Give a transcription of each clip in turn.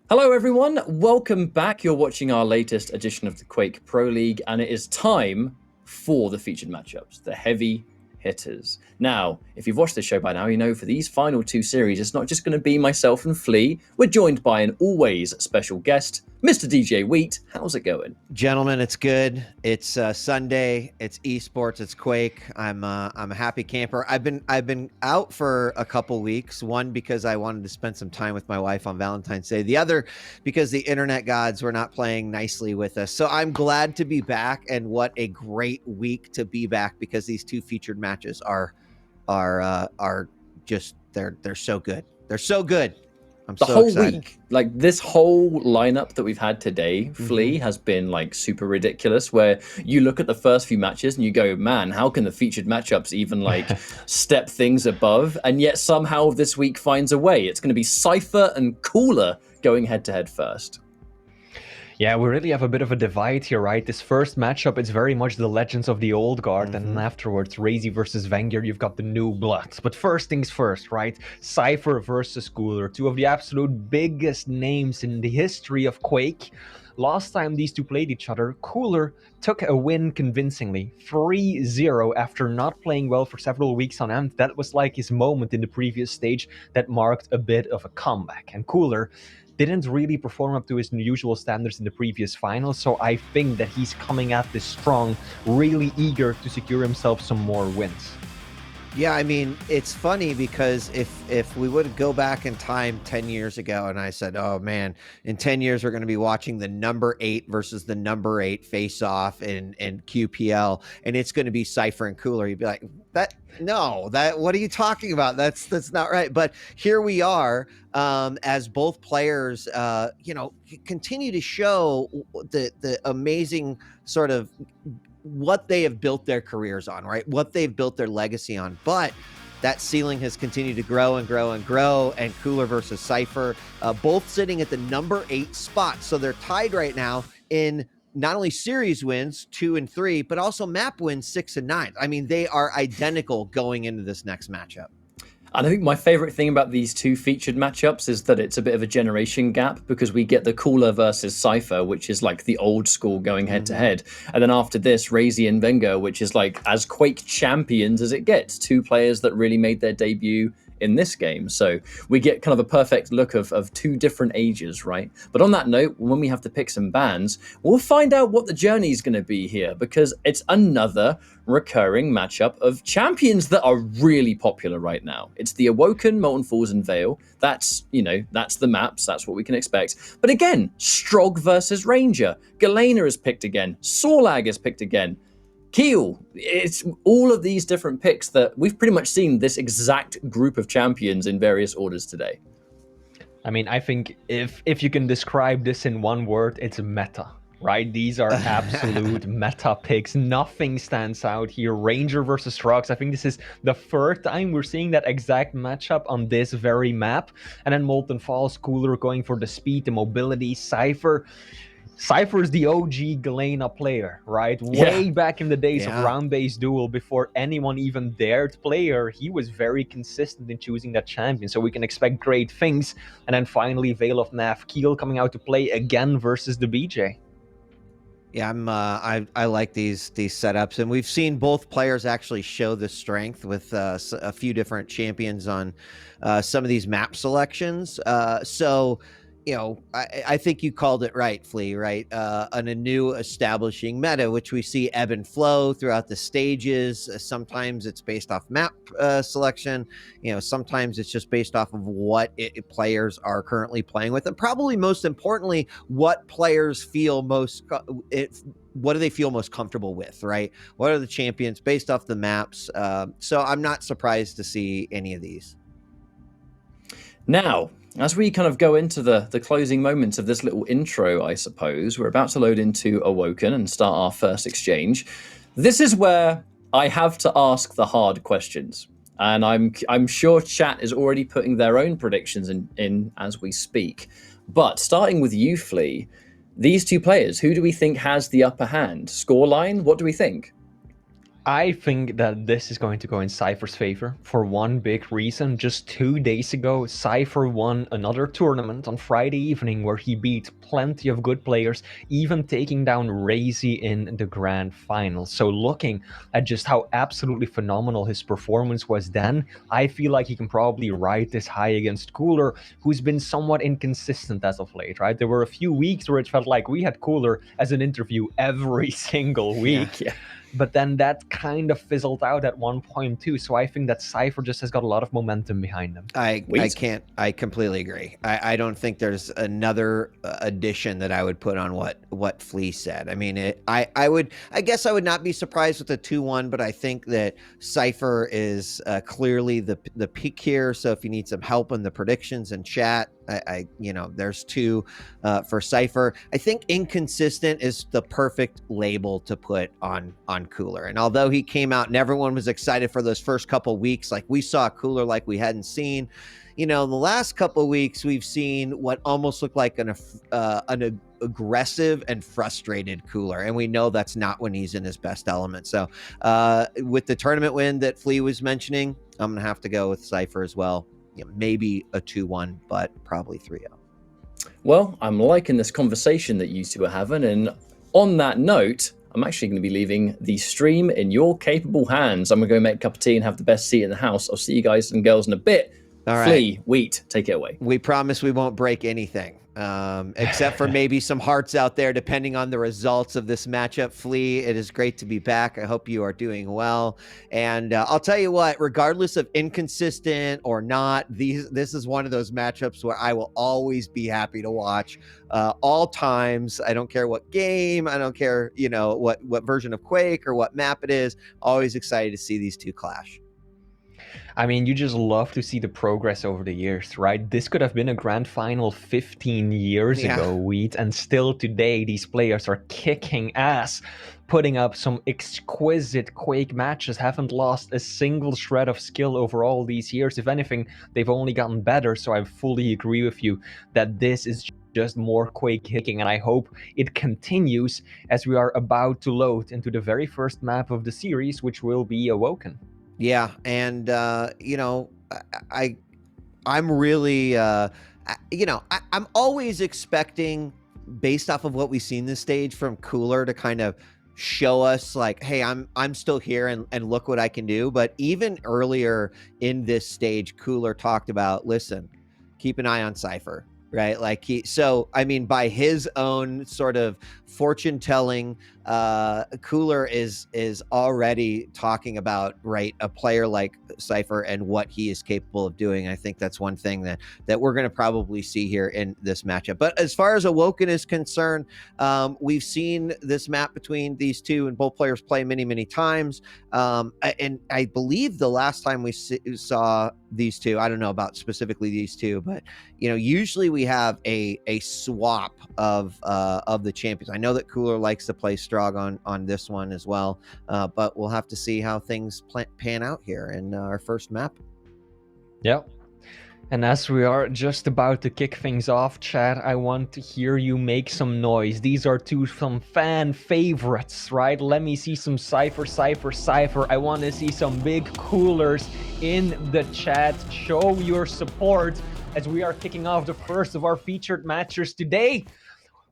Hello, everyone. Welcome back. You're watching our latest edition of the Quake Pro League, and it is time for the featured matchups, the heavy hitters. Now, if you've watched the show by now, you know for these final two series, it's not just going to be myself and Flea. We're joined by an always special guest, Mr. DJ Wheat. How's it going? Gentlemen, it's good. It's Sunday. It's esports. It's Quake. I'm a happy camper. I've been out for a couple weeks. One because I wanted to spend some time with my wife on Valentine's Day. The other because the internet gods were not playing nicely with us. So I'm glad to be back. And what a great week to be back because these two featured matches are just they're so good. They're so good. I'm the so whole excited. week, like this whole lineup that we've had today, Flea, has been like super ridiculous. Where you look at the first few matches and you go, man, how can the featured matchups even like step things above? And yet somehow this week finds a way. It's going to be Cypher and COOLLERZ going head to head first. Yeah, we really have a bit of a divide here, right? This first matchup, it's very much the legends of the old guard, and then afterwards, Razy versus Wenger, you've got the new blood. But first things first, right? Cypher versus COOLLERZ, two of the absolute biggest names in the history of Quake. Last time these two played each other, COOLLERZ took a win convincingly, 3-0 after not playing well for several weeks on end. That was like his moment in the previous stage that marked a bit of a comeback. And COOLLERZ didn't really perform up to his usual standards in the previous final, so I think that he's coming at this strong, really eager to secure himself some more wins. Yeah, I mean, it's funny because if we would go back in time 10 years ago and I said, oh man, in 10 years we're going to be watching the number 8 versus the number 8 face off in QPL, and it's going to be Cypher and COOLLERZ, you'd be like, what are you talking about? That's not right. But here we are, as both players continue to show the amazing sort of what they have built their careers on, right? What they've built their legacy on. But that ceiling has continued to grow and grow and grow. And COOLLERZ versus Cypher, both sitting at the number 8 spot. So they're tied right now in not only series wins 2 and 3, but also map wins 6 and 9. I mean, they are identical going into this next matchup. And I think my favorite thing about these two featured matchups is that it's a bit of a generation gap because we get the COOLLERZ versus Cypher, which is like the old school going head to head. And then after this, Razy and Wenger, which is like as Quake champions as it gets. Two players that really made their debut in this game. So we get kind of a perfect look of two different ages, right? But on that note, when we have to pick some bans, we'll find out what the journey is going to be here because it's another recurring matchup of champions that are really popular right now. It's the Awoken, Molten Falls, and Vale. That's the maps. That's what we can expect. But again, Strog versus Ranger. Galena is picked again. Sorlag is picked again. Keel, it's all of these different picks that we've pretty much seen this exact group of champions in various orders today. I mean, I think if you can describe this in one word, it's meta, right? These are absolute meta picks. Nothing stands out here. Ranger versus Rocks. I think this is the third time we're seeing that exact matchup on this very map. And then Molten Falls, COOLLERZ going for the speed, the mobility. Cypher is the OG Galena player, right? Way back in the days of round-based duel, before anyone even dared play her, he was very consistent in choosing that champion, so we can expect great things. And then finally, Vale of Pnath, Keel coming out to play again versus the BJ. Yeah, I like these setups, and we've seen both players actually show the strength with a few different champions on some of these map selections. So I think you called it right, Flea, right? On a new establishing meta, which we see ebb and flow throughout the stages. Sometimes it's based off map selection. Sometimes it's just based off of what players are currently playing with. And probably most importantly, what players feel what do they feel most comfortable with, right? What are the champions based off the maps? So I'm not surprised to see any of these. Now, as we kind of go into the closing moments of this little intro, I suppose, we're about to load into Awoken and start our first exchange. This is where I have to ask the hard questions. And I'm sure chat is already putting their own predictions in as we speak. But starting with you, Flea, these two players, who do we think has the upper hand? Scoreline, what do we think? I think that this is going to go in Cypher's favor for one big reason. Just 2 days ago, Cypher won another tournament on Friday evening where he beat plenty of good players, even taking down Razy in the grand final. So looking at just how absolutely phenomenal his performance was then, I feel like he can probably ride this high against COOLLER, who's been somewhat inconsistent as of late, right? There were a few weeks where it felt like we had COOLLER as an interview every single week. Yeah. But then that kind of fizzled out at one point too. So I think that Cypher just has got a lot of momentum behind him. I completely agree. I don't think there's another addition that I would put on what Flea said. I mean, I guess I would not be surprised with the 2-1, but I think that Cypher is clearly the peak here. So if you need some help in the predictions and chat, there's 2 for Cypher. I think inconsistent is the perfect label to put on COOLLER. And although he came out and everyone was excited for those first couple weeks, like we saw COOLLER like we hadn't seen, the last couple weeks we've seen what almost looked like an aggressive and frustrated COOLLER, and we know that's not when he's in his best element. So with the tournament win that Flea was mentioning, I'm gonna have to go with Cypher as well. Maybe a 2-1, but probably 3-0. Well, I'm liking this conversation that you two are having, and on that note, I'm actually going to be leaving the stream in your capable hands. I'm going to go make a cup of tea and have the best seat in the house. I'll see you guys and girls in a bit. All right. Flea, Wheat, take it away. We promise we won't break anything, except for maybe some hearts out there, depending on the results of this matchup. Flea, it is great to be back. I hope you are doing well. And I'll tell you what, regardless of inconsistent or not, this is one of those matchups where I will always be happy to watch all times. I don't care what game. I don't care, what version of Quake or what map it is. Always excited to see these 2 clash. I mean, you just love to see the progress over the years, right? This could have been a grand final 15 years ago, Wheat, and still today these players are kicking ass, putting up some exquisite Quake matches, haven't lost a single shred of skill over all these years. If anything, they've only gotten better, so I fully agree with you that this is just more Quake kicking, and I hope it continues as we are about to load into the very first map of the series, which will be Awoken. Yeah, and I'm really I'm always expecting, based off of what we see in this stage from COOLLER, to kind of show us like, hey, I'm still here and look what I can do. But even earlier in this stage, COOLLER talked about, listen, keep an eye on Cypher. Right, like by his own sort of fortune telling, COOLLER is already talking about a player like Cypher and what he is capable of doing. I think that's one thing that we're going to probably see here in this matchup. But as far as Awoken is concerned, we've seen this map between these 2 and both players play many times. And I believe the last time we saw these 2, I don't know about specifically these 2, but usually we have a swap of the champions. I know that COOLLER likes to play Strog on this one as well, but we'll have to see how things pan out here in our first map. Yep. And as we are just about to kick things off, chat, I want to hear you make some noise. These are some fan favorites, right? Let me see some Cypher. I want to see some big COOLLERZ in the chat. Show your support as we are kicking off the first of our featured matches today.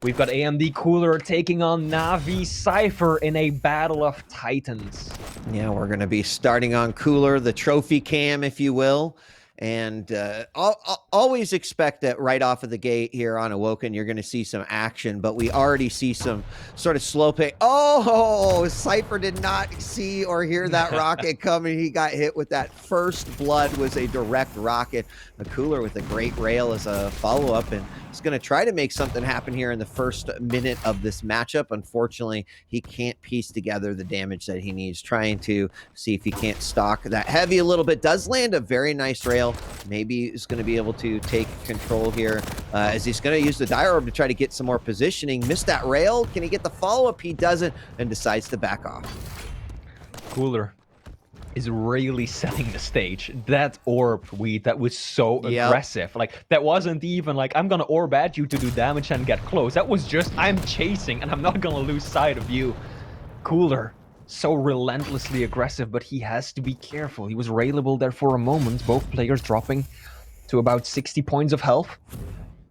We've got AMD COOLLER taking on Navi Cypher in a battle of titans. Yeah, we're going to be starting on COOLLER, the trophy cam, if you will. And I'll always expect that right off of the gate here on Awoken, you're going to see some action, but we already see some sort of slow pay. Oh, Cypher did not see or hear that rocket coming. He got hit with that first blood, was a direct rocket. A COOLLER with a great rail as a follow-up, and he's going to try to make something happen here in the first minute of this matchup. Unfortunately, he can't piece together the damage that he needs, trying to see if he can't stock that heavy a little bit. Does land a very nice rail. Maybe he's going to be able to take control here as he's going to use the dire orb to try to get some more positioning. Missed that rail. Can he get the follow-up? He doesn't, and decides to back off. COOLLER is really setting the stage. That orb, that was so aggressive. Like, that wasn't even like, I'm gonna orb at you to do damage and get close. That was just, I'm chasing and I'm not gonna lose sight of you. COOLLER so relentlessly aggressive, but he has to be careful. He was railable there for a moment, both players dropping to about 60 points of health,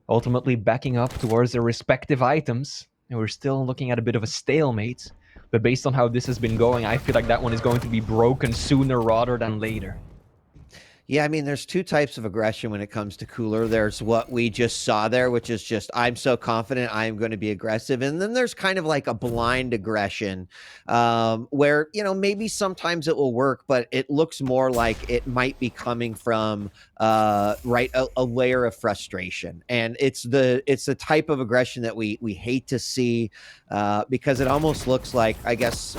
ultimately backing up towards their respective items, and we're still looking at a bit of a stalemate. But based on how this has been going, I feel like that one is going to be broken sooner rather than later. Yeah, I mean, there's two types of aggression when it comes to Cooler. There's what we just saw there, which is just, I'm so confident I'm going to be aggressive. And then there's kind of like a blind aggression where, you know, maybe sometimes it will work, but it looks more like it might be coming from a layer of frustration. And it's the type of aggression that we hate to see because it almost looks like, I guess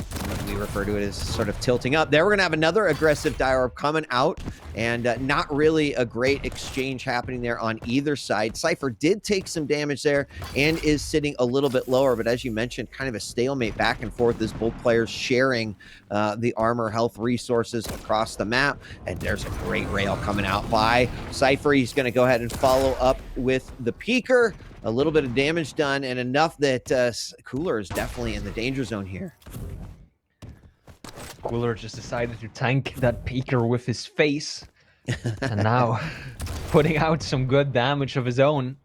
we refer to it as sort of tilting up. There we're going to have another aggressive die orb coming out, and not really a great exchange happening there on either side. Cypher did take some damage there and is sitting a little bit lower, but as you mentioned, kind of a stalemate back and forth as both players sharing the armor health resources across the map. And there's a great rail coming out by Cypher. He's going to go ahead and follow up with the peeker. A little bit of damage done, and enough that Cooler is definitely in the danger zone here. Cooler just decided to tank that peeker with his face. And now putting out some good damage of his own.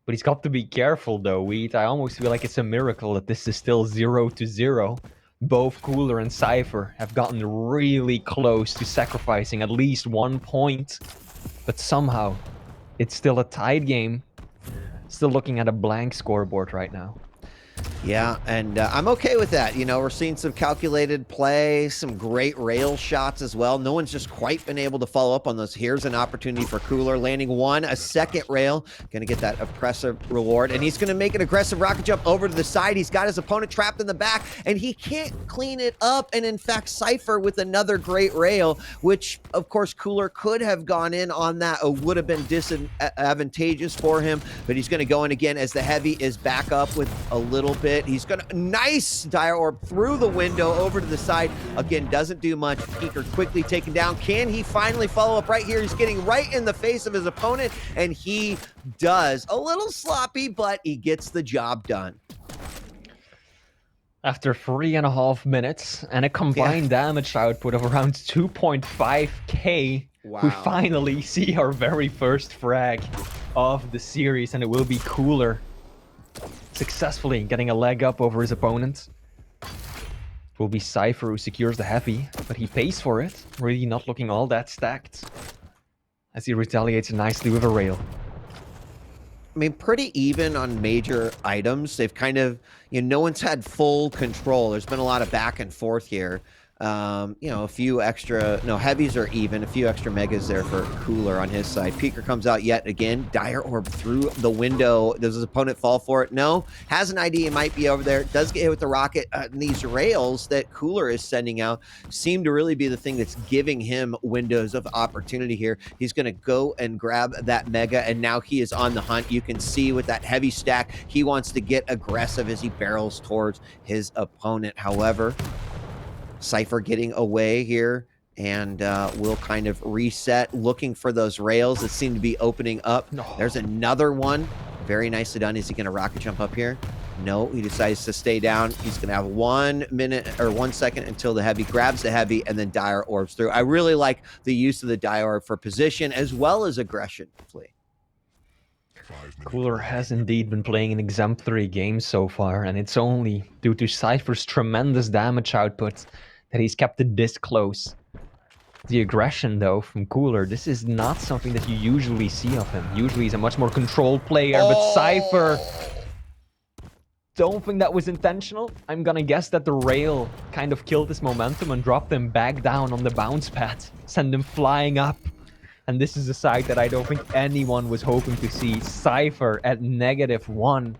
But he's got to be careful though, Wheat. I almost feel like it's a miracle that this is still 0-0. Both Cooler and Cypher have gotten really close to sacrificing at least 1 point. But somehow, it's still a tied game. Still looking at a blank scoreboard right now. Yeah, and I'm okay with that. You know, we're seeing some calculated play, some great rail shots as well. No one's just quite been able to follow up on those. Here's an opportunity for Cooler, landing a second rail. Going to get that oppressive reward, and he's going to make an aggressive rocket jump over to the side. He's got his opponent trapped in the back, and he can't clean it up. And in fact, Cypher with another great rail, which, of course, Cooler could have gone in on that. It would have been disadvantageous for him, but he's going to go in again as the heavy is back up with a little bit. He's gonna nice dire orb through the window over to the side. Again, doesn't do much. Peeker quickly taken down. Can he finally follow up right here? He's getting right in the face of his opponent, and he does. A little sloppy, but he gets the job done. After 3.5 minutes and a combined damage output of around 2.5k, we finally see our very first frag of the series, and it will be Cooler successfully getting a leg up over his opponent. It will be Cypher who secures the heavy, but he pays for it, really not looking all that stacked, as he retaliates nicely with a rail. I mean, pretty even on major items. They've kind of, you know, no one's had full control. There's been a lot of back and forth here. You know, a few extra, no, heavies are even, a few extra megas there for Cooler on his side. Peeker comes out yet again. Dire orb through the window. Does his opponent fall for it? No. Has an idea, it might be over there. Does get hit with the rocket. These rails that Cooler is sending out seem to really be the thing that's giving him windows of opportunity here. He's going to go and grab that mega, and now he is on the hunt. You can see with that heavy stack, he wants to get aggressive as he barrels towards his opponent. However, Cypher getting away here, and we'll kind of reset, looking for those rails that seem to be opening up. There's another one. Very nicely done. Is he going to rocket jump up here? No, he decides to stay down. He's going to have 1 minute or 1 second until the heavy grabs the heavy and then dire orbs through. I really like the use of the dire orb for position as well as aggression. Cooler has indeed been playing an exemplary game so far, and it's only due to Cypher's tremendous damage output that he's kept it this close. The aggression, though, from Cooler, this is not something that you usually see of him. Usually he's a much more controlled player, but Cypher, don't think that was intentional. I'm gonna guess that the rail kind of killed his momentum and dropped him back down on the bounce pad, send him flying up. And this is a side that I don't think anyone was hoping to see. Cypher at -1.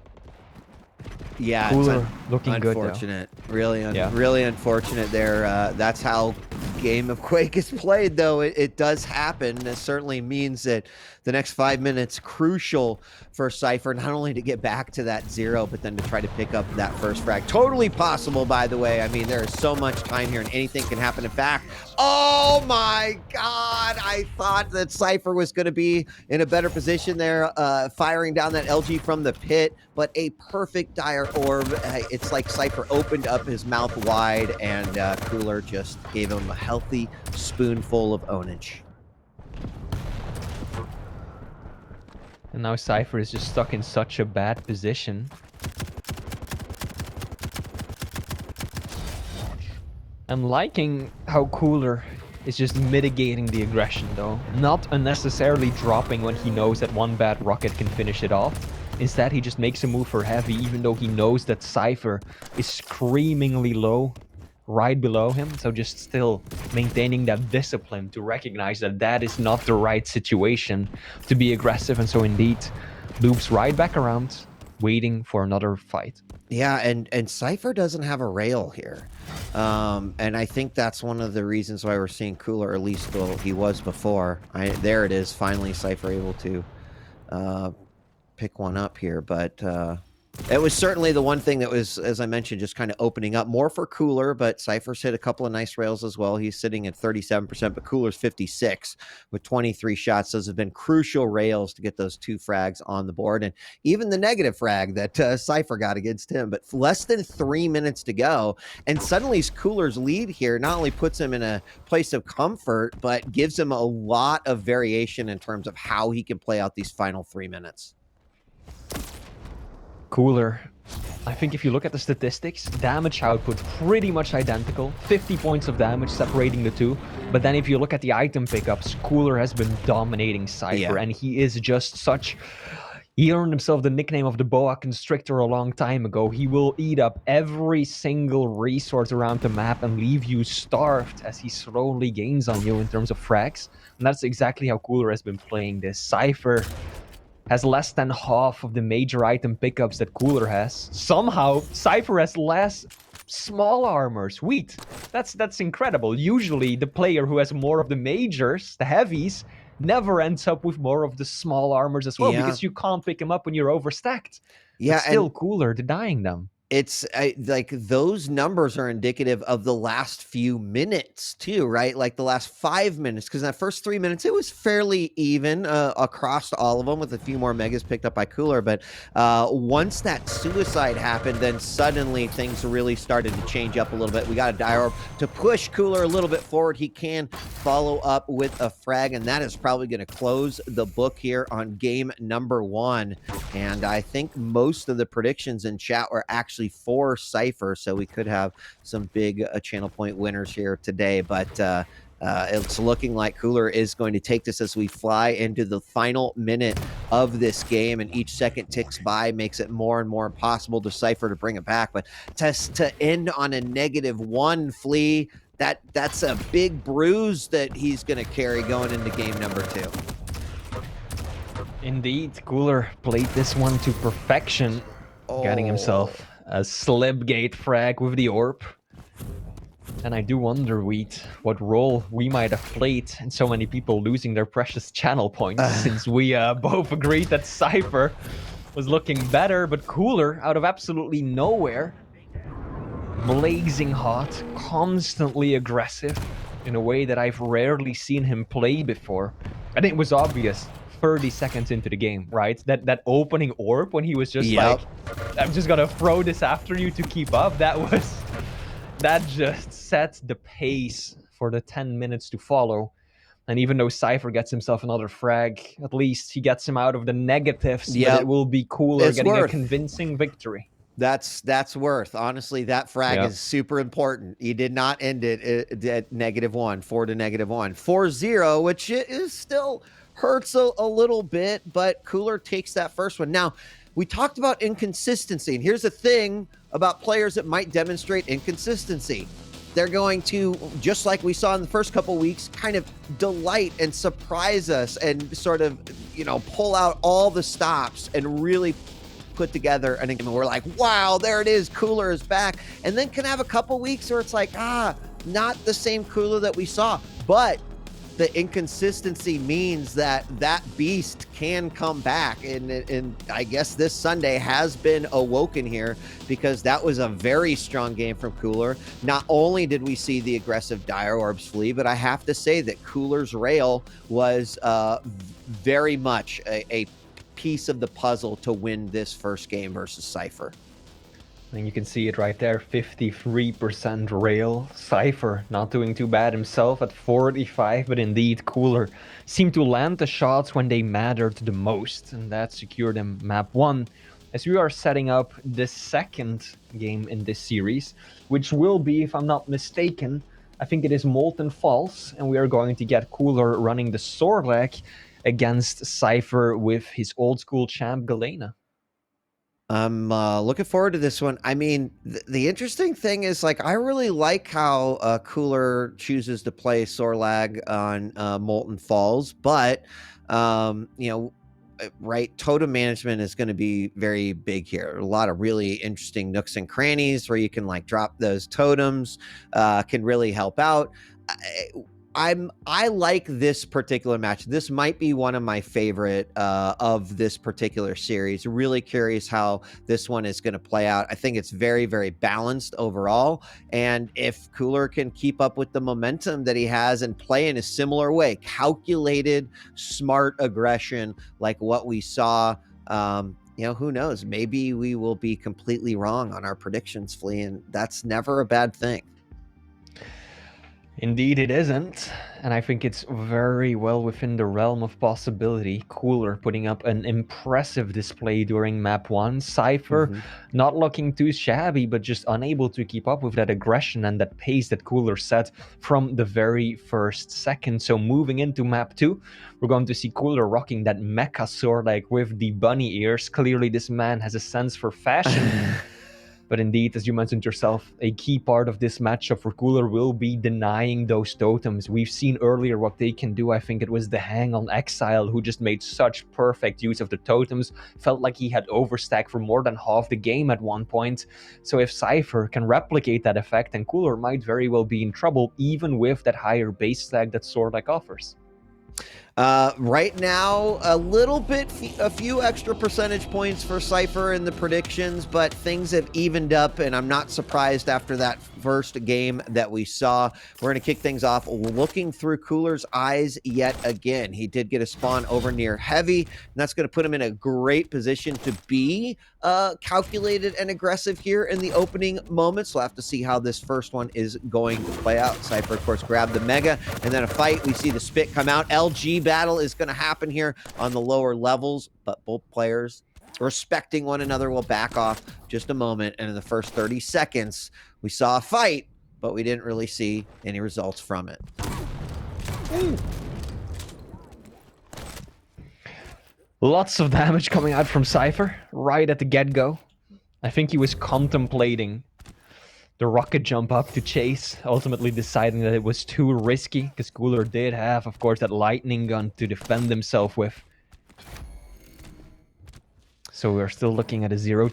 Yeah, Cooler looking unfortunate. Good, though. Really unfortunate there. That's how game of Quake is played, though. It does happen. It certainly means that the next 5 minutes crucial for Cypher, not only to get back to that 0, but then to try to pick up that first frag. Totally possible, by the way. I mean, there is so much time here and anything can happen. In fact, oh my God, I thought that Cypher was going to be in a better position there, firing down that LG from the pit, but a perfect dire orb. It's like Cypher opened up his mouth wide, and COOLLERZ just gave him a healthy spoonful of ownage. And now Cypher is just stuck in such a bad position. I'm liking how COOLLERZ is just mitigating the aggression though. Not unnecessarily dropping when he knows that one bad rocket can finish it off. Instead, he just makes a move for heavy, even though he knows that Cypher is screamingly low right below him. So just still maintaining that discipline to recognize that that is not the right situation to be aggressive. And so indeed loops right back around, waiting for another fight. Yeah, and Cypher doesn't have a rail here. And I think that's one of the reasons why we're seeing COOLLERZ, at least well, he was before. There it is, finally Cypher able to pick one up here, but it was certainly the one thing that was, as I mentioned, just kind of opening up more for COOLLERZ, but Cypher's hit a couple of nice rails as well. He's sitting at 37%, but COOLLERZ 56 with 23 shots. Those have been crucial rails to get those 2 frags on the board, and even the negative frag that Cypher got against him. But less than 3 minutes to go, and suddenly COOLLERZ's lead here not only puts him in a place of comfort, but gives him a lot of variation in terms of how he can play out these final 3 minutes. COOLLERZ, I think if you look at the statistics, damage output pretty much identical, 50 points of damage separating the two. But then if you look at the item pickups, COOLLERZ has been dominating Cypher, and he is just such... He earned himself the nickname of the boa constrictor a long time ago. He will eat up every single resource around the map and leave you starved as he slowly gains on you in terms of frags. And that's exactly how COOLLERZ has been playing this. Cypher has less than half of the major item pickups that COOLLERZ has. Somehow, Cypher has less small armors. Wheat. That's incredible. Usually, the player who has more of the majors, the heavies, never ends up with more of the small armors as well, because you can't pick them up when you're overstacked. Yeah, but still COOLLERZ denying them. It's like those numbers are indicative of the last few minutes too, right? Like the last 5 minutes, because in that first 3 minutes, it was fairly even across all of them, with a few more megas picked up by COOLLERZ. But once that suicide happened, then suddenly things really started to change up a little bit. We got a dire orb to push COOLLERZ a little bit forward. He can follow up with a frag, and that is probably going to close the book here on game number 1. And I think most of the predictions in chat were actually for Cypher, so we could have some big channel point winners here today. But it's looking like COOLLERZ is going to take this as we fly into the final minute of this game, and each second ticks by makes it more and more impossible to Cypher to bring it back. But to end on a -1, Flea, that's a big bruise that he's going to carry going into game number 2. Indeed, COOLLERZ played this one to perfection, getting himself a Slipgate frag with the orb. And I do wonder, Wheat, what role we might have played in so many people losing their precious channel points, since we both agreed that Cypher was looking better, but COOLLERZ, out of absolutely nowhere, blazing hot, constantly aggressive, in a way that I've rarely seen him play before. And it was obvious 30 seconds into the game, right? That opening orb when he was just like, I'm just gonna throw this after you to keep up. That just sets the pace for the 10 minutes to follow. And even though Cypher gets himself another frag, at least he gets him out of the negatives. But it will be COOLLERZ getting a convincing victory. That's worth. Honestly, that frag is super important. He did not end it at -1, 4 to -1. 4-0, which is still hurts a little bit, but COOLLERZ takes that first one. Now, we talked about inconsistency, and here's the thing about players that might demonstrate inconsistency. They're going to, just like we saw in the first couple weeks, kind of delight and surprise us and sort of, pull out all the stops and really put together an game. We're like, wow, there it is, COOLLERZ is back. And then can have a couple weeks where it's like, not the same COOLLERZ that we saw. But the inconsistency means that that beast can come back. And I guess this Sunday has been Awoken here, because that was a very strong game from Cooler. Not only did we see the aggressive Dire Orbs flee, but I have to say that Cooler's rail was very much a piece of the puzzle to win this first game versus Cypher. And you can see it right there, 53% rail. Cypher not doing too bad himself at 45, but indeed Cooler seemed to land the shots when they mattered the most, and that secured him map 1. As we are setting up the second game in this series, which will be, if I'm not mistaken, I think it is Molten Falls, and we are going to get Cooler running the Sorlek against Cypher with his old school champ Galena. I'm looking forward to this one. I mean, the interesting thing is, like, I really like how Cooler chooses to play Sorlag on Molten Falls, but you know, right, totem management is going to be very big here. A lot of really interesting nooks and crannies where you can like drop those totems, can really help out. I like this particular match. This might be one of my favorite of this particular series. Really curious how this one is going to play out. I think it's very, very balanced overall. And if Cooler can keep up with the momentum that he has and play in a similar way, calculated, smart aggression like what we saw, you know, who knows? Maybe we will be completely wrong on our predictions, Flea, and that's never a bad thing. Indeed it isn't, and I think it's very well within the realm of possibility. Cooler putting up an impressive display during map 1. Cypher not looking too shabby, but just unable to keep up with that aggression and that pace that Cooler set from the very first second. So moving into map 2, we're going to see Cooler rocking that mecha sword like with the bunny ears. Clearly this man has a sense for fashion. But indeed, as you mentioned yourself, a key part of this matchup for Cooler will be denying those totems. We've seen earlier what they can do. I think it was the Hang on Exile who just made such perfect use of the totems. Felt like he had overstacked for more than half the game at one point. So if Cypher can replicate that effect, then Cooler might very well be in trouble, even with that higher base stack that Swordlike offers. Right now, a few extra percentage points for Cypher in the predictions, but things have evened up, and I'm not surprised after that first game that we saw. We're going to kick things off looking through Cooler's eyes yet again. He did get a spawn over near Heavy, and that's going to put him in a great position to be calculated and aggressive here in the opening moments. We'll have to see how this first one is going to play out. Cypher, of course, grabbed the Mega, and then a fight. We see the Spit come out. LG battle is going to happen here on the lower levels, but both players respecting one another will back off just a moment. And in the first 30 seconds, we saw a fight, but we didn't really see any results from it. Lots of damage coming out from Cypher right at the get-go. I think he was contemplating the rocket jump up to chase, ultimately deciding that it was too risky, because Cooler did have, of course, that lightning gun to defend himself with. So we're still looking at a 0-0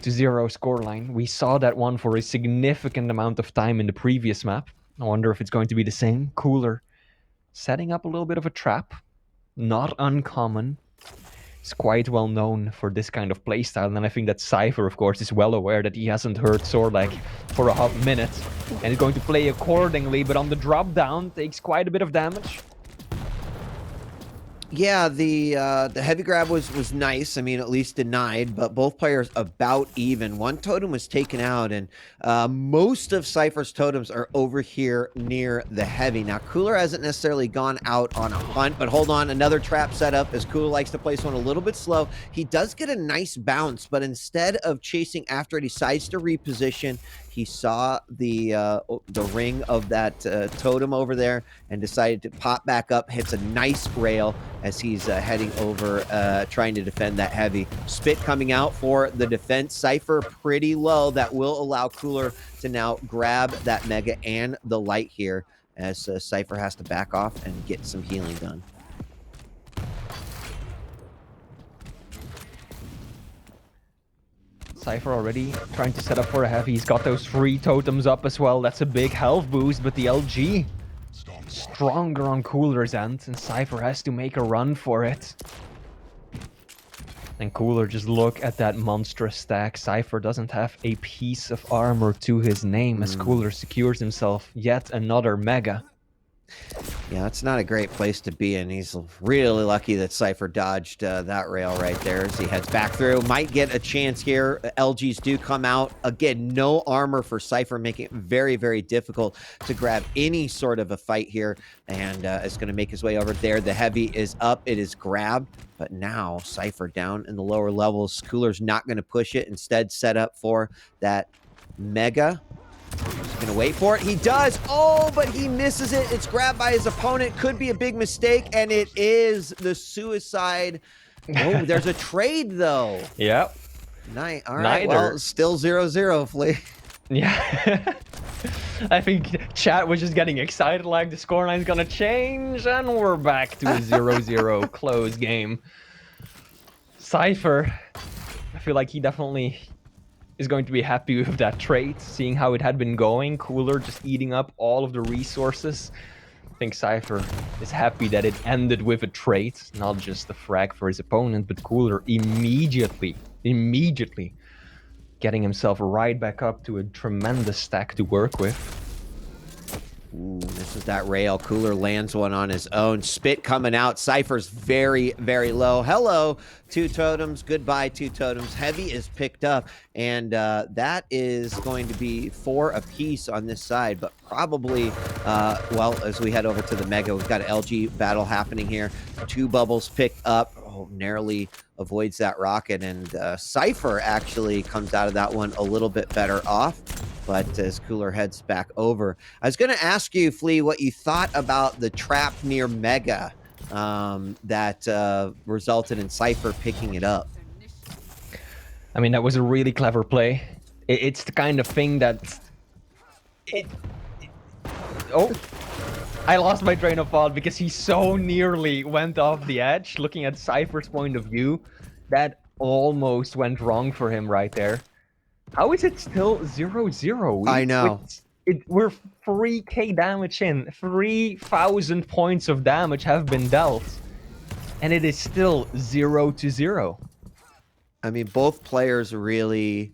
scoreline. We saw that one for a significant amount of time in the previous map. I wonder if it's going to be the same. Cooler setting up a little bit of a trap. Not uncommon. It's quite well known for this kind of playstyle, and I think that Cypher, of course, is well aware that he hasn't heard Sorlek for a hot minute, and is going to play accordingly, but on the drop down, takes quite a bit of damage. Yeah, the heavy grab was nice. I mean, at least denied, but both players about even. One totem was taken out, and most of Cypher's totems are over here near the heavy. Now, Cooler hasn't necessarily gone out on a hunt, but hold on, another trap set up as Cooler likes to place one a little bit slow. He does get a nice bounce, but instead of chasing after it, he decides to reposition. He saw the ring of that totem over there and decided to pop back up, hits a nice rail as he's heading over, trying to defend that heavy. Spit coming out for the defense. Cypher pretty low. That will allow Cooler to now grab that Mega and the light here as Cypher has to back off and get some healing done. Cypher already trying to set up for a heavy. He's got those 3 totems up as well. That's a big health boost, but the LG stronger on COOLLERZ end, and cypher has to make a run for it. And COOLLERZ, just look at that monstrous stack. cypher doesn't have a piece of armor to his name as COOLLERZ secures himself yet another mega. Yeah, it's not a great place to be in. He's really lucky that cypher dodged that rail right there as he heads back through. Might get a chance here. LGs do come out. Again, no armor for cypher, making it very, very difficult to grab any sort of a fight here. And it's going to make his way over there. The heavy is up. It is grabbed. But now cypher down in the lower levels. COOLLERZ not going to push it. Instead, set up for that mega. He's gonna wait for it. He does. Oh, but he misses it. It's grabbed by his opponent. Could be a big mistake, and it is the suicide. Oh, there's a trade though. Yep. Nice. All right. Well, still 0-0, Flea. Yeah. I think chat was just getting excited, like the scoreline's gonna change, and we're back to a 0-0 close game. cypher, I feel like he definitely is going to be happy with that trade, seeing how it had been going. COOLLERZ just eating up all of the resources. I think cypher is happy that it ended with a trade, not just a frag for his opponent, but COOLLERZ immediately getting himself right back up to a tremendous stack to work with. Ooh, this is that rail. COOLLERZ lands one on his own. Spit coming out. cypher's very, very low. Hello, two totems. Goodbye, two totems. Heavy is picked up, and that is going to be 4 apiece on this side, but probably, well, as we head over to the mega, we've got an LG battle happening here. 2 bubbles picked up. Oh, narrowly avoids that rocket, and cypher actually comes out of that one a little bit better off. But as COOLLERZ heads back over, I was going to ask you, Flea, what you thought about the trap near Mega that resulted in cypher picking it up. I mean, that was a really clever play. It's the kind of thing that... Oh, I lost my train of thought because he so nearly went off the edge. Looking at cypher's point of view, that almost went wrong for him right there. How is it still 0-0? I know. We're 3k damage in. 3,000 points of damage have been dealt. And it is still 0-0. I mean, both players really...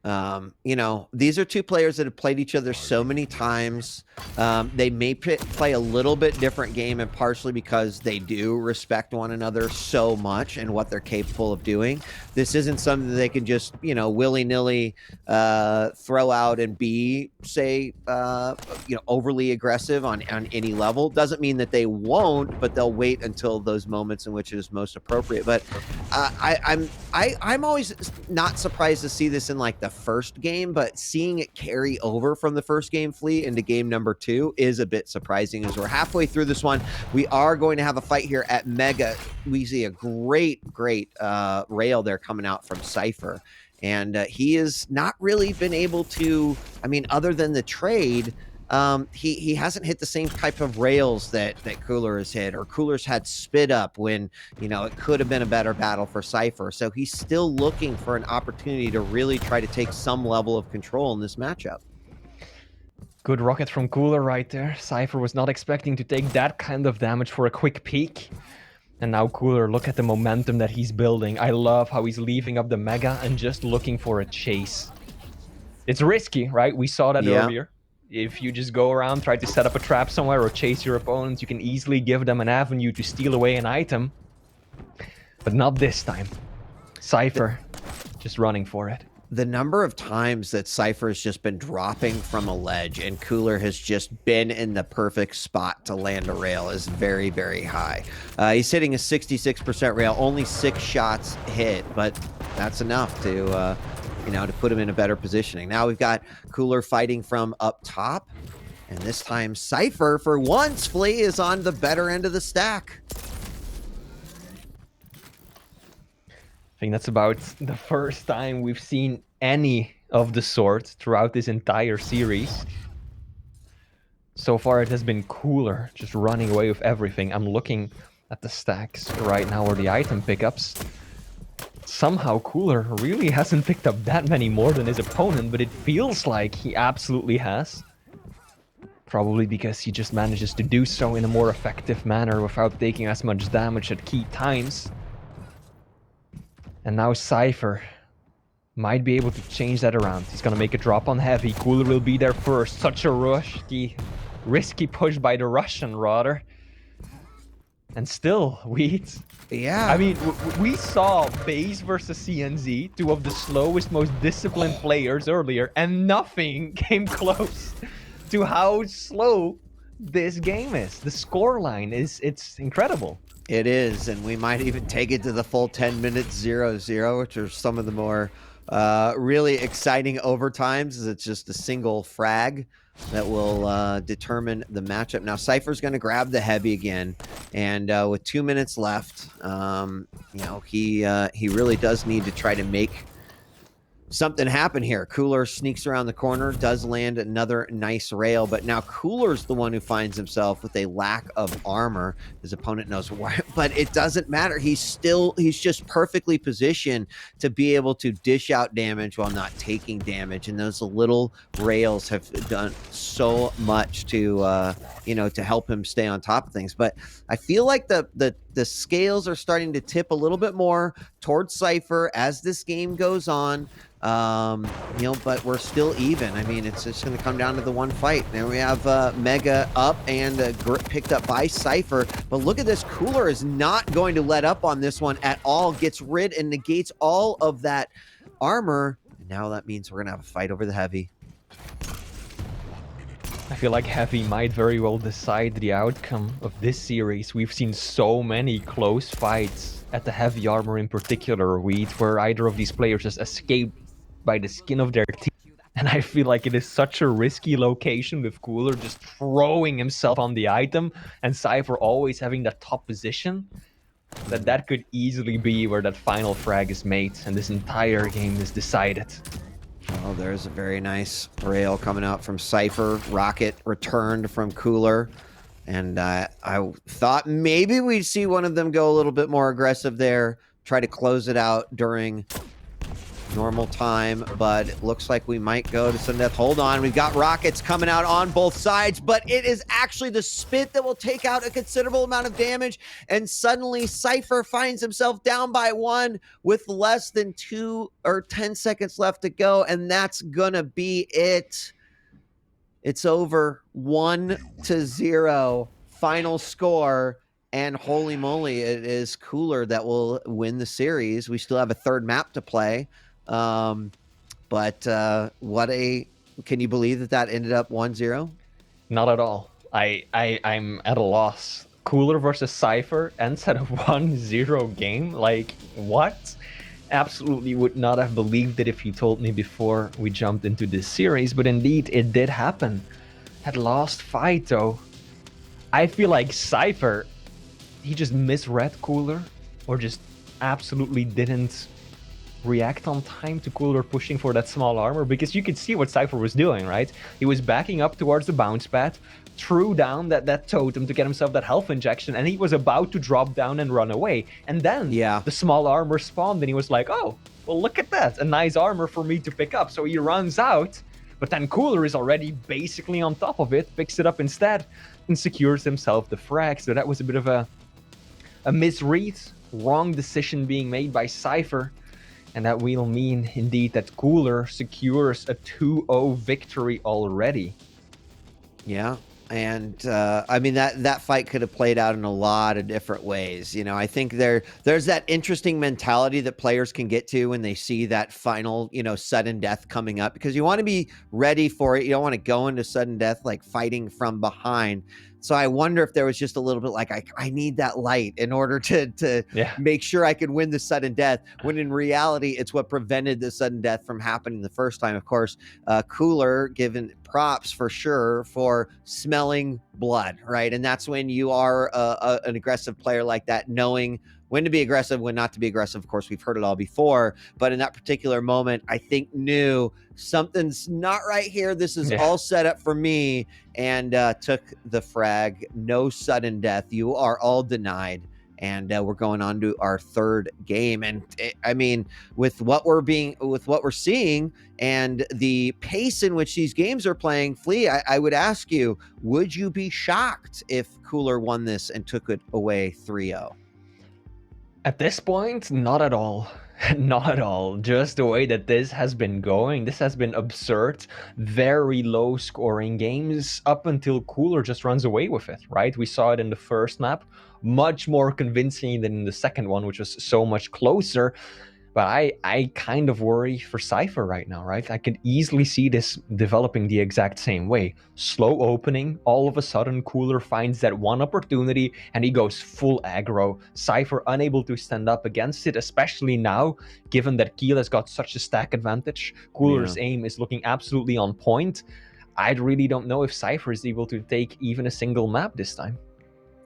you know, these are two players that have played each other so many times. They may play a little bit different game, and partially because they do respect one another so much and what they're capable of doing. This isn't something that they can just, you know, willy-nilly throw out and be, say, you know, overly aggressive on any level. Doesn't mean that they won't, but they'll wait until those moments in which it is most appropriate. But I'm always not surprised to see this in like the first game, but seeing it carry over from the first game, Flea, into game number 2 is a bit surprising. As we're halfway through this one, we are going to have a fight here at Mega. We see a great rail there coming out from cypher, and he has not really been able to, I mean, other than the trade, he hasn't hit the same type of rails that COOLLERZ has hit, or COOLLERZ had spit up when, you know, it could have been a better battle for cypher. So he's still looking for an opportunity to really try to take some level of control in this matchup. Good rocket from COOLLERZ right there. cypher was not expecting to take that kind of damage for a quick peek. And now COOLLERZ, look at the momentum that he's building. I love how he's leaving up the mega and just looking for a chase. It's risky, right? We saw that earlier. If you just go around, try to set up a trap somewhere or chase your opponents, you can easily give them an avenue to steal away an item. But not this time. cypher just running for it. The number of times that cypher has just been dropping from a ledge and COOLLERZ has just been in the perfect spot to land a rail is very, very high. He's hitting a 66% rail, only 6 shots hit, but that's enough to... you know, to put him in a better positioning. Now we've got COOLLERZ fighting from up top, and this time cypher, for once, Flea, is on the better end of the stack. I think that's about the first time we've seen any of the sort throughout this entire series. So far, it has been COOLLERZ just running away with everything. I'm looking at the stacks right now, or the item pickups. Somehow COOLLERZ really hasn't picked up that many more than his opponent, but it feels like he absolutely has. probably because he just manages to do so in a more effective manner without taking as much damage at key times. And now Cypher might be able to change that around. He's gonna make a drop on heavy. Cooler will be there first. Such a rush. The risky push by the Russian, rather. And still, Yeah. I mean, we saw Base versus CNZ, two of the slowest, most disciplined players earlier, and nothing came close to how slow this game is. The scoreline it's incredible. It is, and we might even take it to the full 10 minutes 0-0, which are some of the more really exciting overtimes, as it's just a single frag that will determine the matchup. Now, Cypher's going to grab the heavy again, and with 2 minutes left, you know, he really does need to try to make something happen here. Cooler sneaks around the corner, does land another nice rail, but now Cooler's the one who finds himself with a lack of armor. His opponent knows why, but it doesn't matter. He's just perfectly positioned to be able to dish out damage while not taking damage, and those little rails have done so much to you know, to help him stay on top of things. But I feel like the scales are starting to tip a little bit more towards Cypher as this game goes on. You know, but we're still even. I mean, it's just going to come down to the one fight. There we have Mega up and picked up by Cypher. But look at this. Cooler is not going to let up on this one at all. Gets rid and negates all of that armor. And now that means we're going to have a fight over the heavy. I feel like Heavy might very well decide the outcome of this series. We've seen so many close fights at the heavy armor in particular, where either of these players just escaped by the skin of their teeth. And I feel like it is such a risky location with Cooler just throwing himself on the item and Cypher always having that top position, that could easily be where that final frag is made and this entire game is decided. Oh, there's a very nice rail coming out from Cypher. Rocket returned from Cooler. And I thought maybe we'd see one of them go a little bit more aggressive there, try to close it out during normal time, but it looks like we might go to sudden death. Hold on, we've got rockets coming out on both sides, but it is actually the spit that will take out a considerable amount of damage, and suddenly Cypher finds himself down by 1 with less than 2 or 10 seconds left to go, and that's gonna be it. It's over. 1-0 final score. And holy moly, it is Cooler that will win the series. We still have a third map to play. But can you believe that ended up 1-0? Not at all. I'm at a loss. Cooler versus Cypher ends at a 1-0 game. Like, what? Absolutely would not have believed it if you told me before we jumped into this series, but indeed it did happen. That last fight though, I feel like Cypher, he just misread Cooler, or just absolutely didn't react on time to Cooler pushing for that small armor, because you could see what Cypher was doing, right? He was backing up towards the bounce pad, threw down that totem to get himself that health injection, and he was about to drop down and run away. And then the small armor spawned, and he was like, oh, well, look at that, a nice armor for me to pick up. So he runs out, but then Cooler is already basically on top of it, picks it up instead, and secures himself the frag. So that was a bit of a misread, wrong decision being made by Cypher. And that will mean, indeed, that Cooler secures a 2-0 victory already. Yeah, and I mean, that fight could have played out in a lot of different ways. You know, I think there's that interesting mentality that players can get to when they see that final, you know, sudden death coming up, because you want to be ready for it. You don't want to go into sudden death like fighting from behind. So I wonder if there was just a little bit like, I need that light in order to make sure I could win the sudden death, when in reality, it's what prevented the sudden death from happening the first time. Of course, Cooler given props for sure for smelling blood, right? And that's when you are an aggressive player like that, knowing when to be aggressive, when not to be aggressive. Of course, we've heard it all before, but in that particular moment, I think knew something's not right here. This is all set up for me, and took the frag. No sudden death. You are all denied. and we're going on to our third game. And I mean, with what we're seeing and the pace in which these games are playing, Flea, I would ask you, would you be shocked if Cooler won this and took it away 3-0? At this point, not at all. Not at all. Just the way that this has been going, this has been absurd. Very low scoring games up until Cooler just runs away with it, right? We saw it in the first map, much more convincing than in the second one, which was so much closer. But I kind of worry for Cypher right now, right? I could easily see this developing the exact same way. Slow opening, all of a sudden Cooler finds that one opportunity and he goes full aggro. Cypher unable to stand up against it, especially now, given that Keel has got such a stack advantage. Cooler's aim is looking absolutely on point. I really don't know if Cypher is able to take even a single map this time.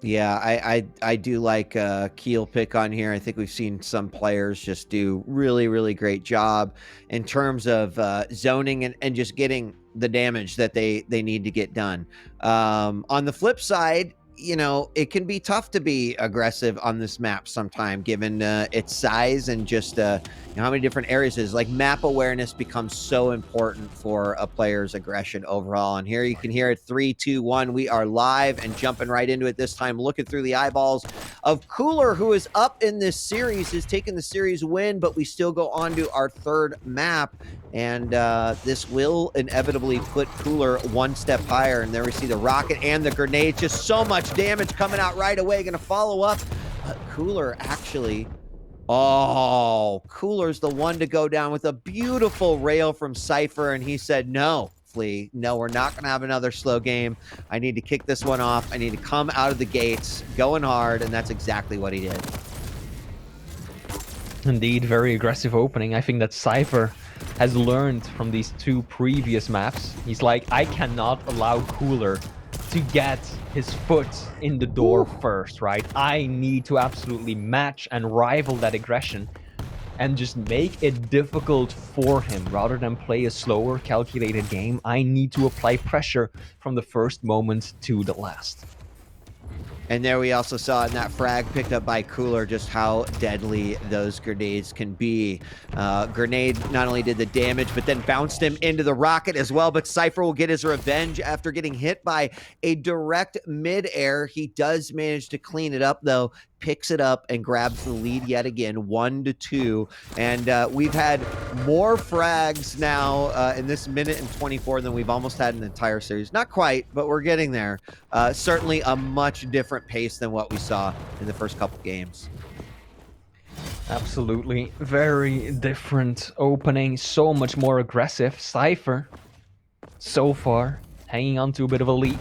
Yeah, I do like Keel pick on here. I think we've seen some players just do really great job in terms of zoning and just getting the damage that they need to get done. On the flip side, you know, it can be tough to be aggressive on this map sometime, given its size and just you know, how many different areas it is. Like, map awareness becomes so important for a player's aggression overall. And here you can hear it, 3, 2, 1. We are live and jumping right into it this time, looking through the eyeballs of Cooler, who is up in this series, has taken the series win, but we still go on to our third map. And this will inevitably put Cooler one step higher. And there we see the rocket and the grenade. Just so much damage coming out right away. Going to follow up. But Cooler actually... Oh, Cooler's the one to go down with a beautiful rail from Cypher. And he said, no, Flea, no, we're not going to have another slow game. I need to kick this one off. I need to come out of the gates going hard. And that's exactly what he did. Indeed, very aggressive opening. I think that Cypher has learned from these two previous maps. He's like, I cannot allow Cooler to get his foot in the door first, right? I need to absolutely match and rival that aggression and just make it difficult for him. Rather than play a slower, calculated game, I need to apply pressure from the first moment to the last. And there we also saw in that frag picked up by Cooler just how deadly those grenades can be. Grenade not only did the damage, but then bounced him into the rocket as well. But Cypher will get his revenge after getting hit by a direct mid-air. He does manage to clean it up, though. Picks it up and grabs the lead yet again, 1-2. And we've had more frags now in this minute and 24 than we've almost had in the entire series. Not quite, but we're getting there. Certainly a much different pace than what we saw in the first couple games. Absolutely. Very different opening. So much more aggressive. Cypher, so far, hanging on to a bit of a lead.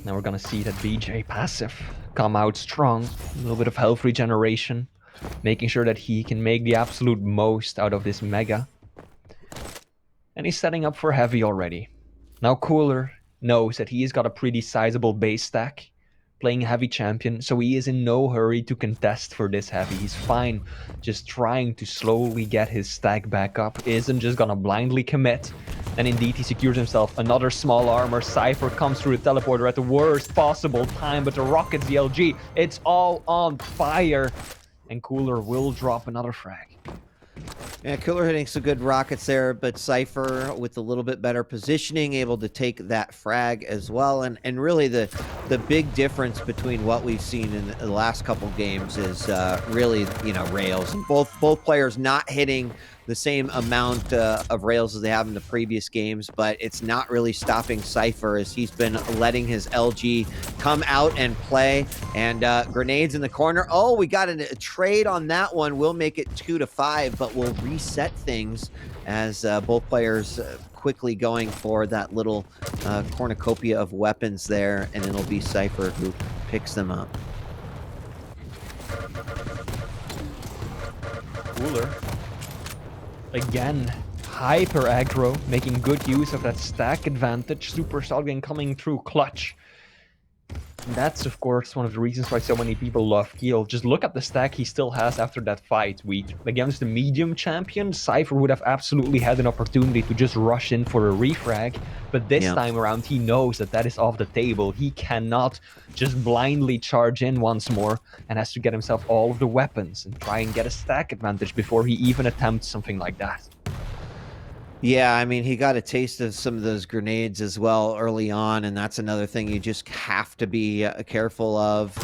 Now we're gonna see that BJ passive come out strong. A little bit of health regeneration. Making sure that he can make the absolute most out of this mega. And he's setting up for heavy already. Now Cooler knows that he's got a pretty sizable base stack. Playing heavy champion, so he is in no hurry to contest for this heavy. He's fine just trying to slowly get his stack back up. Isn't just gonna blindly commit. And indeed, he secures himself another small armor. Cypher comes through the teleporter at the worst possible time, but the rockets, the LG, it's all on fire. And Cooler will drop another frag. Yeah, Cooler hitting some good rockets there, but Cypher with a little bit better positioning, able to take that frag as well. And really the big difference between what we've seen in the last couple games is really, you know, rails. And both players not hitting the same amount of rails as they have in the previous games, but it's not really stopping Cypher as he's been letting his LG come out and play. And grenades in the corner. Oh, we got a trade on that one. We'll make it 2-5, but we'll reset things as both players quickly going for that little cornucopia of weapons there, and it'll be Cypher who picks them up. Cooler. Again, hyper aggro, making good use of that stack advantage. Super Shotgun coming through clutch. And that's, of course, one of the reasons why so many people love Keel. Just look at the stack he still has after that fight. Against the medium champion, Cypher would have absolutely had an opportunity to just rush in for a refrag. But this time around, he knows that that is off the table. He cannot just blindly charge in once more and has to get himself all of the weapons and try and get a stack advantage before he even attempts something like that. Yeah, I mean, he got a taste of some of those grenades as well early on, and that's another thing you just have to be careful of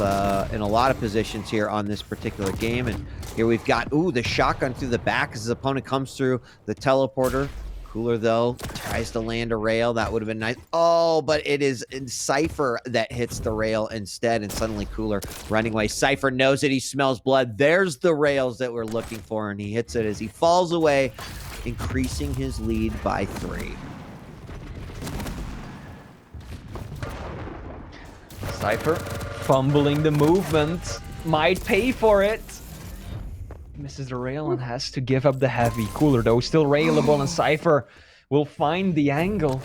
in a lot of positions here on this particular game. And here we've got, the shotgun through the back as his opponent comes through the teleporter. Cooler, though, tries to land a rail. That would have been nice. Oh, but it is Cypher that hits the rail instead, and suddenly Cooler running away. Cypher knows it. He smells blood. There's the rails that we're looking for, and he hits it as he falls away, increasing his lead by 3. Cypher fumbling the movement, might pay for it. Misses the rail and has to give up the heavy. Cooler, though, still railable, and Cypher will find the angle.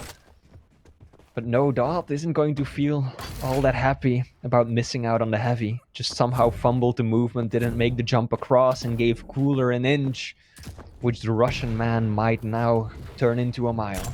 But no, Dot isn't going to feel all that happy about missing out on the heavy. Just somehow fumbled the movement, didn't make the jump across, and gave Cooler an inch, which the Russian man might now turn into a mile.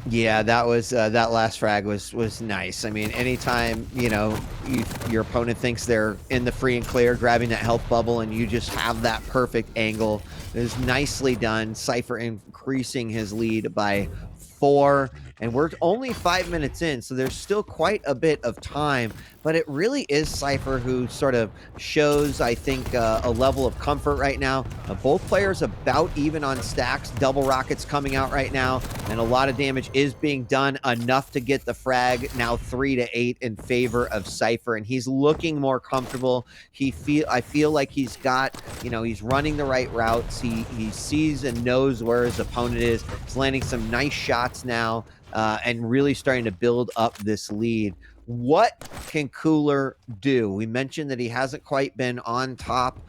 Yeah, that was that last frag was nice. I mean, anytime your opponent thinks they're in the free and clear, grabbing that health bubble, and you just have that perfect angle, is nicely done. Cypher increasing his lead by 4, and we're only 5 minutes in, so there's still quite a bit of time. But it really is Cypher who sort of shows, I think, a level of comfort right now. Both players about even on stacks. Double rockets coming out right now, and a lot of damage is being done, enough to get the frag. Now 3-8 in favor of Cypher, and he's looking more comfortable. I feel like he's got, he's running the right routes. He sees and knows where his opponent is. He's landing some nice shots now, and really starting to build up this lead. What can Cooler do? We mentioned that he hasn't quite been on top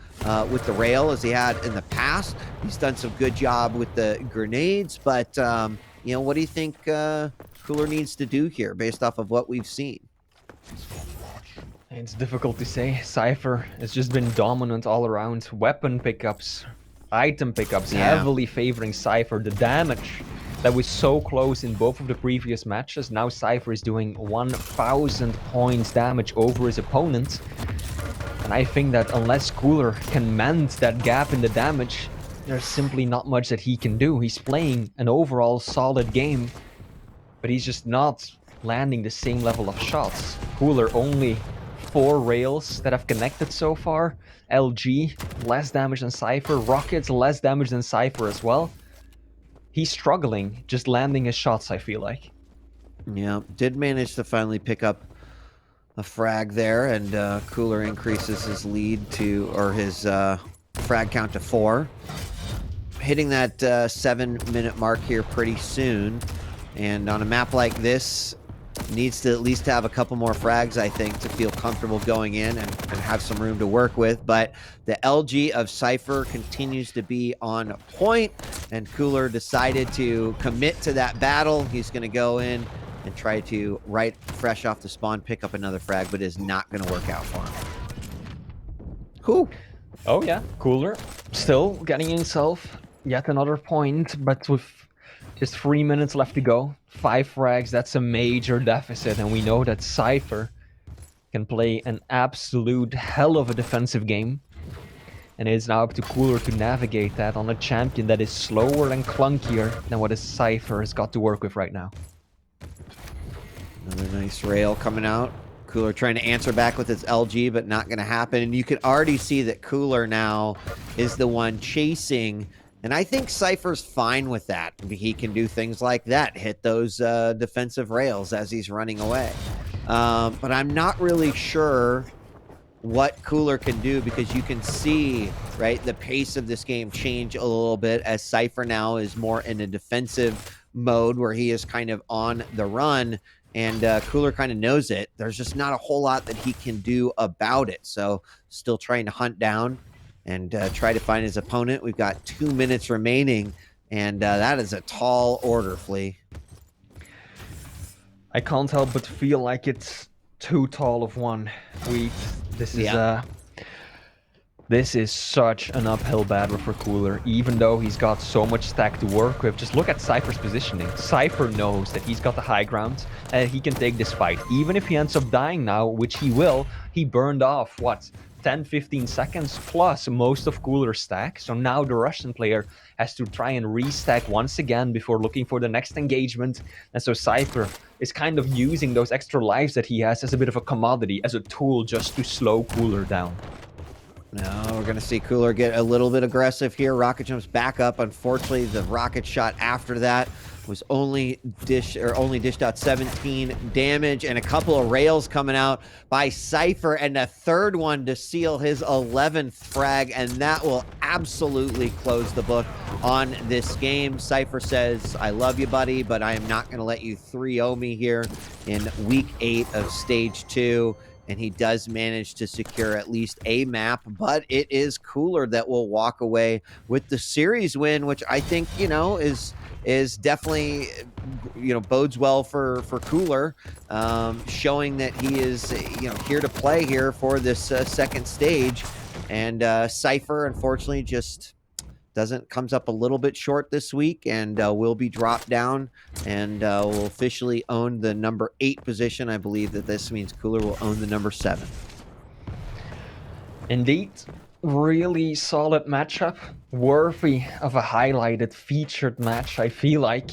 with the rail as he had in the past. He's done some good job with the grenades, but what do you think Cooler needs to do here based off of what we've seen? It's difficult to say. Cypher has just been dominant all around. Weapon pickups, item pickups, heavily favoring Cypher. The damage that was so close in both of the previous matches. Now Cypher is doing 1,000 points damage over his opponent. And I think that unless Cooler can mend that gap in the damage, there's simply not much that he can do. He's playing an overall solid game, but he's just not landing the same level of shots. Cooler only 4 rails that have connected so far. LG, less damage than Cypher. Rockets, less damage than Cypher as well. He's struggling just landing his shots, I feel like. Yeah, did manage to finally pick up a frag there, and Cooler increases his lead or his frag count to 4. Hitting that 7-minute mark here pretty soon, and on a map like this, needs to at least have a couple more frags, I think, to feel comfortable going in and have some room to work with. But the LG of Cypher continues to be on point, and Cooler decided to commit to that battle. He's going to go in and try to, right fresh off the spawn, pick up another frag, but is not going to work out for him. Cool. Oh yeah, Cooler still getting himself yet another point, but with just 3 minutes left to go. 5 frags, that's a major deficit, and we know that Cypher can play an absolute hell of a defensive game. And it is now up to Cooler to navigate that on a champion that is slower and clunkier than what a Cypher has got to work with right now. Another nice rail coming out. Cooler trying to answer back with his LG, but not going to happen. And you can already see that Cooler now is the one chasing. And I think Cypher's fine with that. He can do things like that, hit those defensive rails as he's running away. But I'm not really sure what Cooler can do, because you can see, right, the pace of this game change a little bit as Cypher now is more in a defensive mode where he is kind of on the run, and Cooler kind of knows it. There's just not a whole lot that he can do about it. So still trying to hunt down and try to find his opponent. We've got 2 minutes remaining, and that is a tall order, Flea. I can't help but feel like it's too tall of one. This is Yeah. this is such an uphill battle for Cooler, even though he's got so much stack to work with. Just look at Cypher's positioning. Cypher knows that he's got the high ground and he can take this fight. Even if he ends up dying now, which he will, he burned off, what, 10-15 seconds plus most of Cooler's stack. So now the Russian player has to try and restack once again before looking for the next engagement. And so Cypher is kind of using those extra lives that he has as a bit of a commodity, as a tool just to slow Cooler down. No, we're going to see Cooler get a little bit aggressive here. Rocket jumps back up. Unfortunately, the rocket shot after that was only dished out 17 damage, and a couple of rails coming out by Cypher, and a third one to seal his 11th frag, and that will absolutely close the book on this game. Cypher says, I love you, buddy, but I am not going to let you 3-0 me here in week 8 of stage 2. And he does manage to secure at least a map, but it is Cooler that will walk away with the series win, which I think, is definitely, bodes well for Cooler, showing that he is, here to play here for this second stage. And Cypher, unfortunately, just comes up a little bit short this week, and will be dropped down, and will officially own the number 8 position. I believe that this means Cooler will own the number 7. Indeed, really solid matchup, worthy of a highlighted featured match. I feel like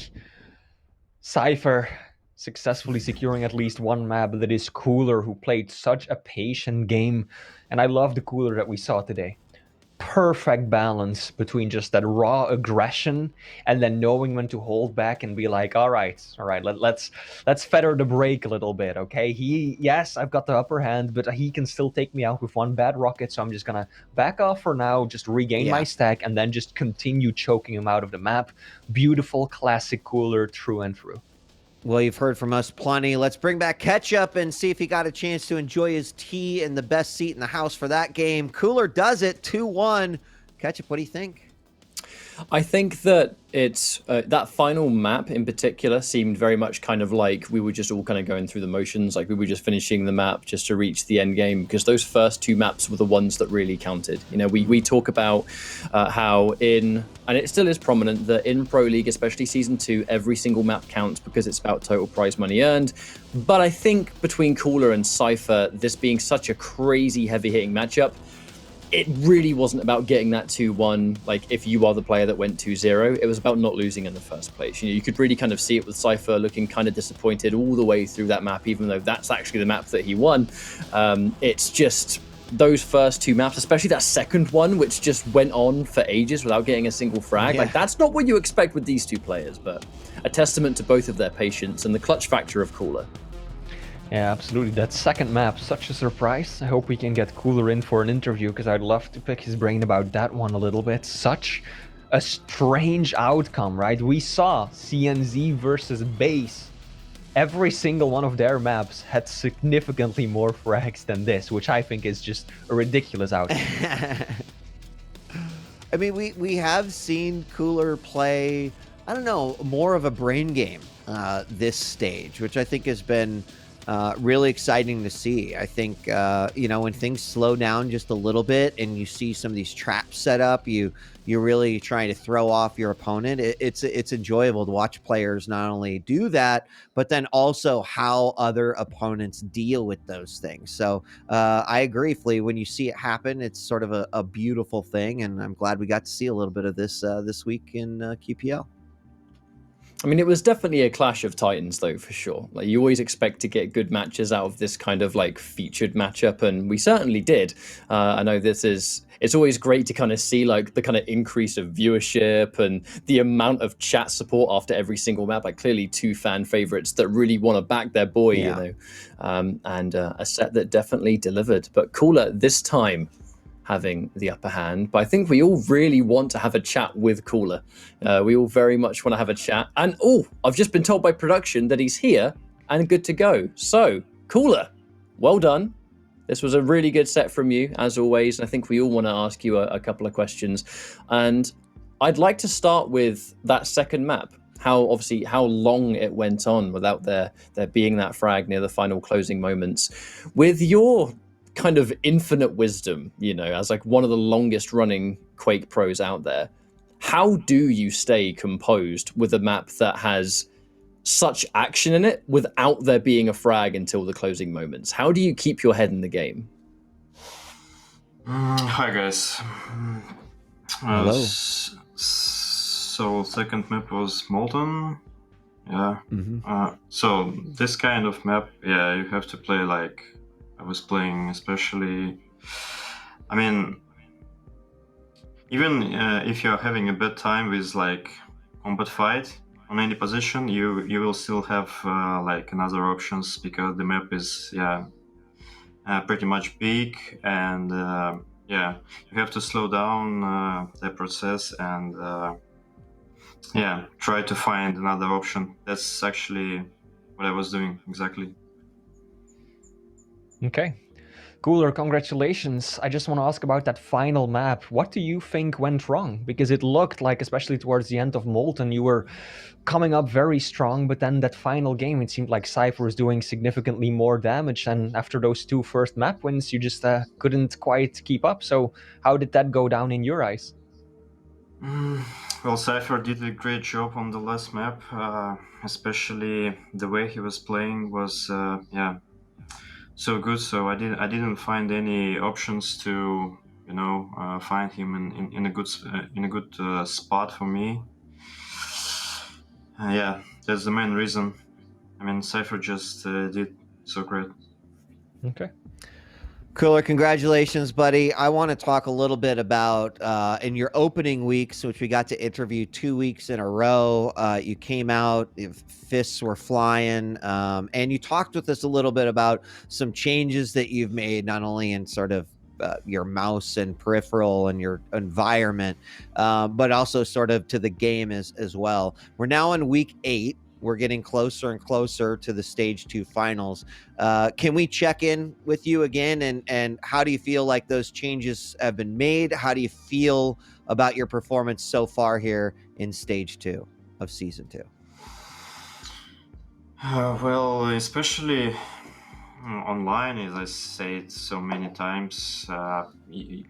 Cypher successfully securing at least one map that is Cooler, who played such a patient game, and I love the Cooler that we saw today. Perfect balance between just that raw aggression and then knowing when to hold back and be like, all right, let's feather the brake a little bit, okay? Yes, I've got the upper hand, but he can still take me out with one bad rocket, so I'm just gonna back off for now, just regain my stack, and then just continue choking him out of the map. Beautiful, classic Cooler through and through. Well, you've heard from us plenty. Let's bring back Ketchup and see if he got a chance to enjoy his tea in the best seat in the house for that game. Cooler does it, 2-1. Ketchup, what do you think? I think that it's that final map in particular seemed very much kind of like we were just all kind of going through the motions, like we were just finishing the map just to reach the end game, because those first 2 maps were the ones that really counted. We talk about how and it still is prominent, that in Pro League, especially Season 2, every single map counts because it's about total prize money earned. But I think between Cooler and Cypher, this being such a crazy heavy-hitting matchup, it really wasn't about getting that 2-1, like if you are the player that went 2-0. It was about not losing in the first place. You could really kind of see it with Cypher looking kind of disappointed all the way through that map, even though that's actually the map that he won. It's just those first 2 maps, especially that second one, which just went on for ages without getting a single frag. Like, that's not what you expect with these 2 players, but a testament to both of their patience and the clutch factor of Cooler. Yeah, absolutely. That second map, such a surprise. I hope we can get Cooler in for an interview, because I'd love to pick his brain about that one a little bit. Such a strange outcome, right? We saw CNZ versus Base. Every single one of their maps had significantly more frags than this, which I think is just a ridiculous outcome. I mean, we have seen Cooler play, I don't know, more of a brain game this stage, which I think has been really exciting to see. I think, when things slow down just a little bit and you see some of these traps set up, you're really trying to throw off your opponent. It's enjoyable to watch players not only do that, but then also how other opponents deal with those things. So I agree, Flea. When you see it happen, it's sort of a beautiful thing, and I'm glad we got to see a little bit of this this week in QPL. I mean, it was definitely a clash of titans, though, for sure. Like, you always expect to get good matches out of this kind of like featured matchup, and we certainly did. I know it's always great to kind of see like the kind of increase of viewership and the amount of chat support after every single map. Like, clearly 2 fan favorites that really want to back their boy, and a set that definitely delivered. But Cooler this time having the upper hand, but I think we all really want to have a chat with Cooler. We all very much want to have a chat, and I've just been told by production that he's here and good to go. So Cooler, well done. This was a really good set from you, as always, and I think we all want to ask you a couple of questions, and I'd like to start with that second map. how long it went on without there being that frag near the final closing moments. With your kind of infinite wisdom, as like one of the longest running Quake pros out there, how do you stay composed with a map that has such action in it without there being a frag until the closing moments? How do you keep your head in the game? Hi guys. Hello. So second map was Molten. Yeah. Mm-hmm. So this kind of map, yeah, you have to play like I was playing, especially. I mean, even if you're having a bad time with like combat fight on any position, you will still have like another options, because the map is pretty much big, and you have to slow down the process and try to find another option. That's actually what I was doing exactly. Okay. Cooler, congratulations. I just want to ask about that final map. What do you think went wrong? Because it looked like, especially towards the end of Molten, you were coming up very strong, but then that final game, it seemed like Cypher was doing significantly more damage, and after those two first map wins, you just couldn't quite keep up. So how did that go down in your eyes? Well, Cypher did a great job on the last map, especially the way he was playing was so good. So I didn't find any options to find him in a good spot for me. That's the main reason. I mean, Cypher just did so great. Okay. Cooler, congratulations, buddy. I want to talk a little bit about in your opening weeks, which we got to interview 2 weeks in a row. You came out, fists were flying, and you talked with us a little bit about some changes that you've made, not only in sort of your mouse and peripheral and your environment, but also sort of to the game as well. We're now in week 8. We're getting closer and closer to the stage 2 finals. Can we check in with you again? And how do you feel like those changes have been made? How do you feel about your performance so far here in stage 2 of season 2? Well, especially online, as I said so many times, you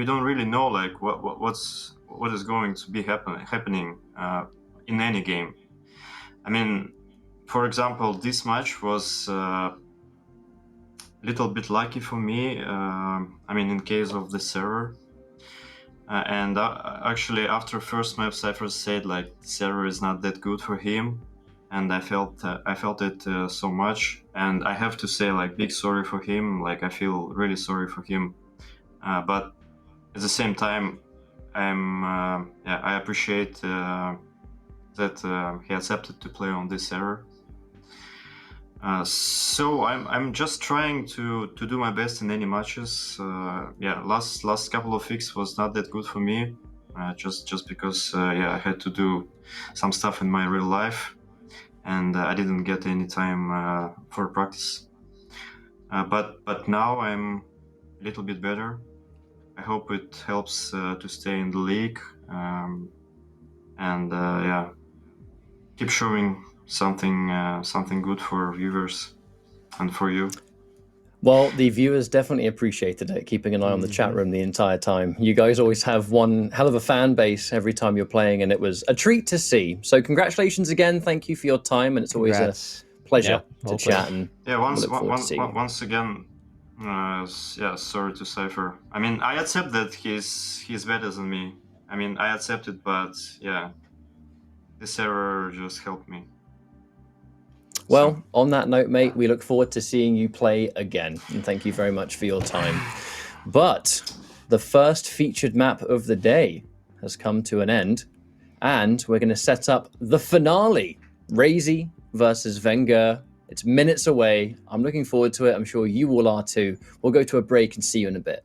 don't really know like what is going to be happening in any game. I mean, for example, this match was a little bit lucky for me. I mean, in case of the server. And actually, after first map, Cypher said like the server is not that good for him, and I felt it so much. And I have to say like big sorry for him. Like I feel really sorry for him. But at the same time, I appreciate that he accepted to play on this server. So I'm just trying to do my best in any matches. Last couple of weeks was not that good for me, just because I had to do some stuff in my real life, and I didn't get any time for practice. But now I'm a little bit better. I hope it helps to stay in the league, and keep showing something good for viewers and for you. Well, the viewers definitely appreciated it, keeping an eye on the chat room the entire time. You guys always have one hell of a fan base every time you're playing, and it was a treat to see. So congratulations again. Thank you for your time, and it's always a pleasure to chat. And once again, sorry to Cypher. I mean, I accept that he's better than me. I mean, I accept it, but this error just helped me. Well, on that note, mate, we look forward to seeing you play again, and thank you very much for your time. But the first featured map of the day has come to an end, and we're going to set up the finale, Razy versus Wenger. It's minutes away. I'm looking forward to it. I'm sure you all are too. We'll go to a break and see you in a bit.